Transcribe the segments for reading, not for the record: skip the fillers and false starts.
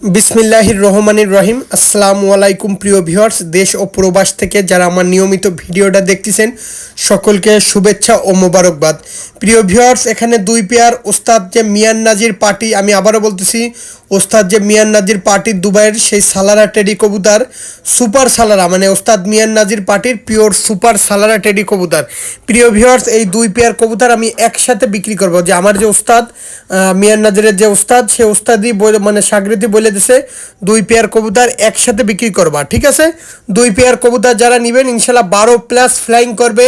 বিসমিল্লাহির রহমানির রহিম। আসসালামু আলাইকুম প্রিয় ভিউয়ার্স, দেশ ও প্রবাস থেকে যারা আমার নিয়মিত ভিডিওটা দেখতেছেন সকলকে শুভেচ্ছা ও মোবারকবাদ। প্রিয় ভিউয়ার্স, এখানে দুই পেয়ার ওস্তাদ যে মিয়ান নাজির পার্টি, আমি আবারও বলতেছি ওস্তাদ যে মিয়ান নাজির পার্টির দুবাইয়ের সেই সালারা টেডি কবুতর, সুপার সালারা মানে ওস্তাদ মিয়ান নাজির পার্টির পিওর সুপার সালারা টেডি কবুতর। প্রিয় ভিউয়ার্স, এই দুই পেয়ার কবুতর আমি একসাথে বিক্রি করব। যে আমার যে ওস্তাদ মিয়ান নাজিরের যে ওস্তাদ, সে ওস্তাদই মানে সাগরিতি বলে দিছে দুই পেয়ার কবুতর একসাথে বিক্রি করবা, ঠিক আছে? দুই পেয়ার কবুতর যারা নেবেন ইনশাল্লাহ 12+ ফ্লাইং করবে,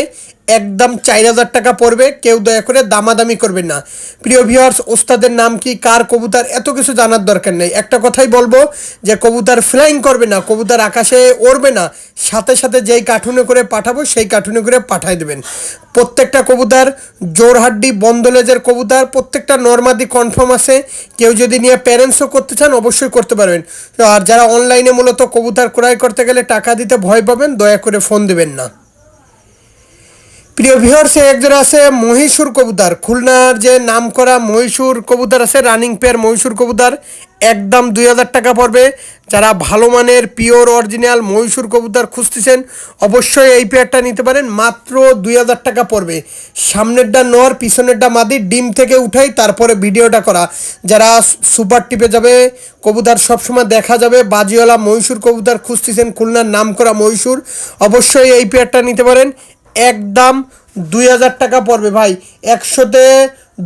একদম 4000 টাকা পড়বে। কেউ দয়া করে দামাদামি করবেন না। প্রিয় ভিউয়ার্স, ওস্তাদের নাম কি, কার কবুতর, এত কিছু জানার দরকার নেই। একটা কথাই বলবো যে কবুতর ফ্লাইং করবে না, কবুতর আকাশে উড়বে না, সাথে সাথে যেই কার্টুনে করে পাঠাবো সেই কার্টুনে করে পাঠাই দেবেন। প্রত্যেকটা কবুতর জোরহাড্ডি বন্দলেজের কবুতর, প্রত্যেকটা নর্মাদি কনফার্ম আছে। কেউ যদি নিয়ে প্যারেন্টসও করতে চান অবশ্যই করতে পারবেন। আর যারা অনলাইনে মূলত কবুতর ক্রয় করতে গেলে টাকা দিতে ভয় পাবেন, দয়া করে ফোন দেবেন না। প্রিয় ভিউয়ার্স, একজন আছে মহীশূর কবুতর, খুলনার যে নাম করা মহীশূর কবুতর আছে, রানিং পেয়ার মহীশূর কবুতর, একদম 2000 টাকা পড়বে। যারা ভালো মানের পিওর অরিজিনাল মহীশূর কবুতর খুঁজতেছেন অবশ্যই এই পেয়ারটা নিতে পারেন, মাত্র 2000 টাকা পড়বে। সামনেরটা নর, পিছনেরটা মাদি, ডিম থেকে উঠাই তারপরে ভিডিওটা করা। যারা সুপার টিপে যাবে, কবুতর সবসময় দেখা যাবে, বাজিওয়ালা মহীশূর কবুতর খুঁজতেছেন, খুলনার নাম করা মহীশূর, অবশ্যই এই পেয়ারটা নিতে পারেন। একদম 2000 টাকা পড়বে ভাই। 100তে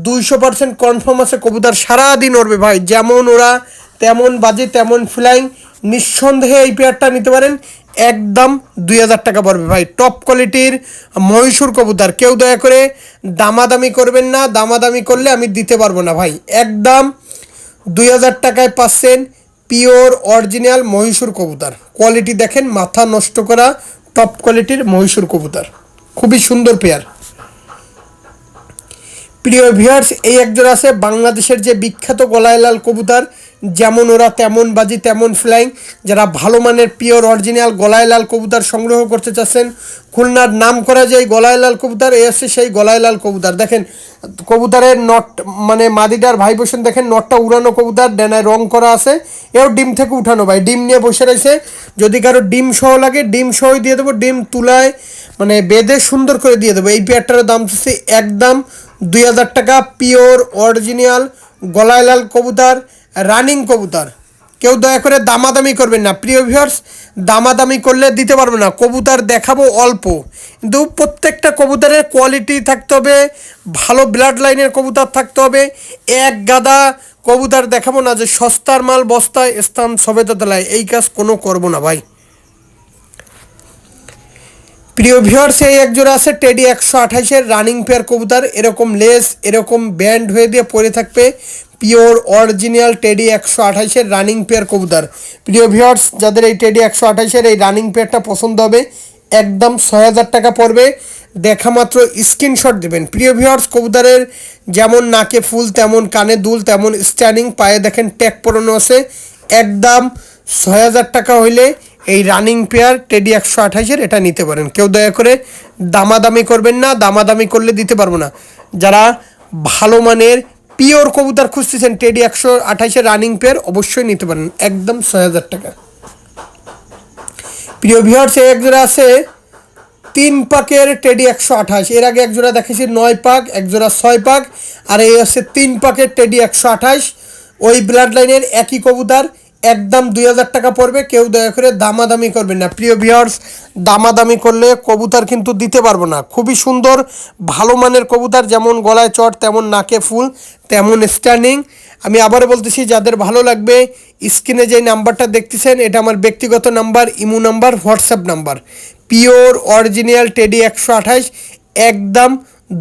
200% কনফার্ম আছে কবুতর সারাদিন উড়বে ভাই। যেমন ওরা তেমন বাজি তেমন ফ্লাইং, নিঃসন্দেহে এই পেয়ারটা নিতে পারেন। একদম 2000 টাকা পড়বে ভাই। টপ কোয়ালিটির মহীশূর কবুতর, কেউ দয়া করে দামাদামি করবেন না, দামাদামি করলে আমি দিতে পারবো না ভাই। একদম 2000 টাকায় পাচ্ছেন পিওর অরিজিনাল মহীশূর কবুতর। কোয়ালিটি দেখেন, মাথা নষ্ট করা টপ কোয়ালিটির মহীশূর কবুতর, খুবই সুন্দর পেয়ার। প্রিয় ভিউয়ার্স, এই একজন আছে বাংলাদেশের যে বিখ্যাত গলায় লাল কবুতর, যেমন ওরা তেমন বাজি তেমন ফ্লাইং। যারা ভালো মানের পিওর অরিজিনাল গলায় লাল কবুতর সংগ্রহ করতে চাচ্ছেন, খুলনার নাম করা যে গলায় লাল কবুতর, এ আসছে সেই গলায় লাল কবুতর। দেখেন কবুতরের নট মানে মাদিটার ভাইব্রেশন দেখেন, নটটা উড়ানো কবুতর, ডানায় রং করা আছে, এও ডিম থেকে উঠানো ভাই, ডিম নিয়ে বসে রয়েছে। যদি কারো ডিম সহ লাগে ডিম সহই দিয়ে দেবো, ডিম তুলায় মানে বেঁধে সুন্দর করে দিয়ে দেবো। এই পেয়ারটার দাম হচ্ছে একদম 2000 টাকা, পিওর অরিজিনাল গলায় লাল কবুতর, রানিং কবুতর। কেউ দয়া করে দামাদামি করবেন না প্রিয় ভিউয়ার্স, দামাদামি করলে দিতে পারবো না। কবুতর দেখাবো অল্প, কিন্তু প্রত্যেকটা কবুতরের কোয়ালিটি থাকতে হবে, ভালো ব্লাড লাইনের কবুতর থাকতে হবে। এক গাদা কবুতর দেখাবো না যে সস্তার মাল বস্তায় স্থান সবেতলায়, এই কাজ কোনো করবো না ভাই। প্রিয় ভিউয়ার্স, এই একজোড়া আছে টেডি 128-এর রানিং পেয়ার কবুতর, এরকম লেস এরকম ব্যান্ড হয়ে দিয়ে পরে থাকবে, পিওর অরিজিনাল টেডি 128-এর রানিং পেয়ার কবুতর। প্রিয় ভিউয়ার্স, যাদের এই টেডি 128-এর এই রানিং পেয়ারটা পছন্দ হবে, একদম 6000 টাকা পড়বে। দেখা মাত্র স্ক্রিনশট দেবেন। প্রিয় ভিউয়ার্স, কবুতরের যেমন নাকে ফুল তেমন কানে দুল তেমন স্ট্যান্ডিং, পায়ে দেখেন ট্যাগ পরানো আছে। একদম 6000 টাকা হইলে এই রানিং পেয়ার টেডি 128-এর এটা নিতে পারেন। কেউ দয়া করে দামাদামি করবেন না, দামাদামি করলে দিতে পারবো না। যারা ভালো মানের পিওর কবুতর খুঁজতেছেন টেডি 128-এর রানিং পেয়ার অবশ্যই নিতে পারেন, একদম 6000 টাকা। প্রিয় ভিউয়ার্স, এই একজোড়া আছে 3 পাকের টেডি 128, এর আগে একজোড়া দেখেছি 9 পাক, একজোড়া 6 পাক, আর এই হচ্ছে 3 পাকের টেডি 128, ওই ব্লাড লাইনের একই কবুতর, একদম 2000 টাকা পড়বে। কেউ দয়া করে দামাদামি করবেন না প্রিয় ভিউয়ার্স, দামাদামি করলে কবুতর কিন্তু দিতে পারবো না। খুবই সুন্দর ভালো মানের কবুতর, যেমন গলায় চট তেমন নাকে ফুল তেমন স্ট্যান্ডিং। আমি আবারও বলতেছি, যাদের ভালো লাগবে স্ক্রিনে যে নাম্বারটা দেখতেছেন এটা আমার ব্যক্তিগত number, imo number, WhatsApp number. Pure original teddy 128, একদম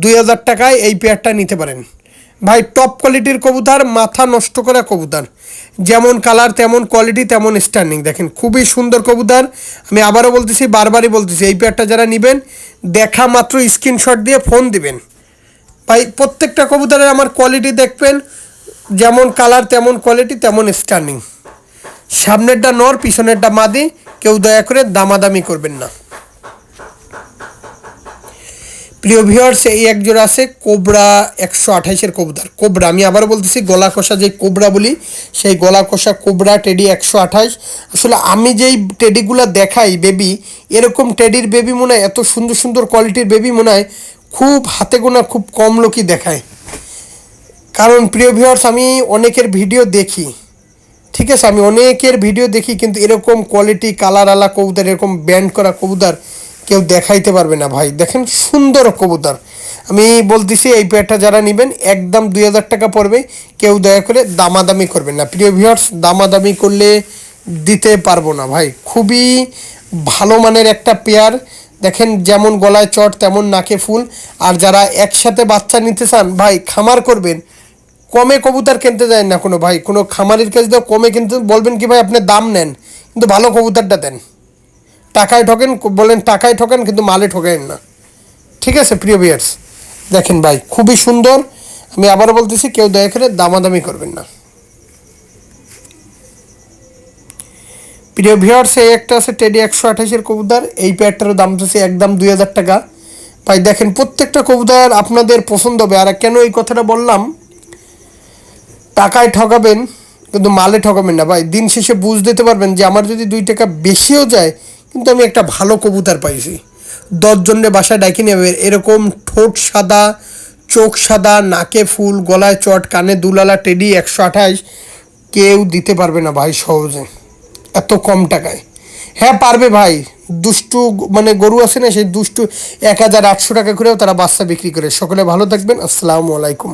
2000 টাকায় এই পেয়ারটা নিতে পারেন ভাই। টপ কোয়ালিটির কবুতর, মাথা নষ্ট করা কবুতর, যেমন কালার তেমন কোয়ালিটি তেমন স্ট্যান্ডিং, দেখেন খুবই সুন্দর কবুতর। আমি আবারও বলতেছি, বারবারই বলতেছি, এই পেয়ারটা যারা নেবেন দেখা মাত্র স্ক্রিনশট দিয়ে ফোন দিবেন ভাই। প্রত্যেকটা কবুতরের আমার কোয়ালিটি দেখবেন, যেমন কালার তেমন কোয়ালিটি তেমন স্ট্যান্ডিং। সামনেরটা নর, পিছনেরটা মাদি, কেউ দয়া করে দামাদামি করবেন না। প্রিয় ভিউয়ার্স, এই এক জোড়া আছে কোবরা 128-এর কবুতর। কোবরা, আমি আবার বলতেছি, গলা কষা যে কোবরা বলি, সেই গলা কষা কোবরা টেডি 128। আসলে আমি যেই টেডিগুলো দেখাই বেবি, এরকম টেডির বেবি মনে হয়, এত সুন্দর সুন্দর কোয়ালিটির বেবি মনে হয় খুব হাতে গোনা খুব কম লোকই দেখায়। কারণ প্রিয় ভিউয়ার্স, আমি অনেকের ভিডিও দেখি, ঠিক আছে, আমি অনেকের ভিডিও দেখি, কিন্তু এরকম কোয়ালিটি কালার আলা কবুতর, এরকম ব্যান্ড করা কবুতর কেউ দেখাইতে পারবে না ভাই। দেখেন সুন্দর কবুতর। আমি বলতেছি এই পেয়ারটা যারা নেবেন একদম 2000 টাকা পড়বে। কেউ দয়া করে দামাদামি করবেন না প্রিয় ভিউয়ার্স, দামাদামি করলে দিতে পারবো না ভাই। খুবই ভালো মানের একটা পেয়ার। দেখেন যেমন গলায় চট তেমন নাকে ফুল। আর যারা একসাথে বাচ্চা নিতে চান ভাই, খামার করবেন, কমে কবুতর কিনতে যায় না কোনো ভাই, কোনো খামারের কাছে দাও কমে, কিন্তু বলবেন কি ভাই আপনি দাম নেন কিন্তু ভালো কবুতরটা দেন। টাকায় ঠকেন, বলেন টাকায় ঠকেন কিন্তু মালে ঠকেন না, ঠিক আছে প্রিয় ভিউয়ার্স। দেখেন ভাই খুবই সুন্দর। আমি আবারও বলতেছি, কেউ দয়া করে দামাদামি করবেন না প্রিয় ভিউয়ার্স। এই একটা আছে টেডি 128-এর কবুতর, এই পেয়ারটারও দাম হচ্ছে একদম 2000 টাকা ভাই। দেখেন প্রত্যেকটা কবুতর আপনাদের পছন্দ হবে। আর কেন এই কথাটা বললাম, টাকায় ঠকাবেন কিন্তু মালে ঠকাবেন না ভাই। দিন শেষে বুঝ দিতে পারবেন যে আমার যদি 2 টাকা বেশিও যায় কিন্তু আমি একটা ভালো কবুতর পাইছি। 10 জনের বাসায় ডাকি নেবে এরকম ঠোঁট সাদা, চোখ সাদা, নাকে ফুল, গলায় চট, কানে দুলালা টেডি 128 কেউ দিতে পারবে না ভাই সহজে এত কম টাকায়। হ্যাঁ পারবে ভাই, দুষ্টু মানে গরু আছে না, সেই দুষ্টু 1800 টাকা করেও তারা বাচ্চা বিক্রি করে। সকলে ভালো থাকবেন, আসসালামু আলাইকুম।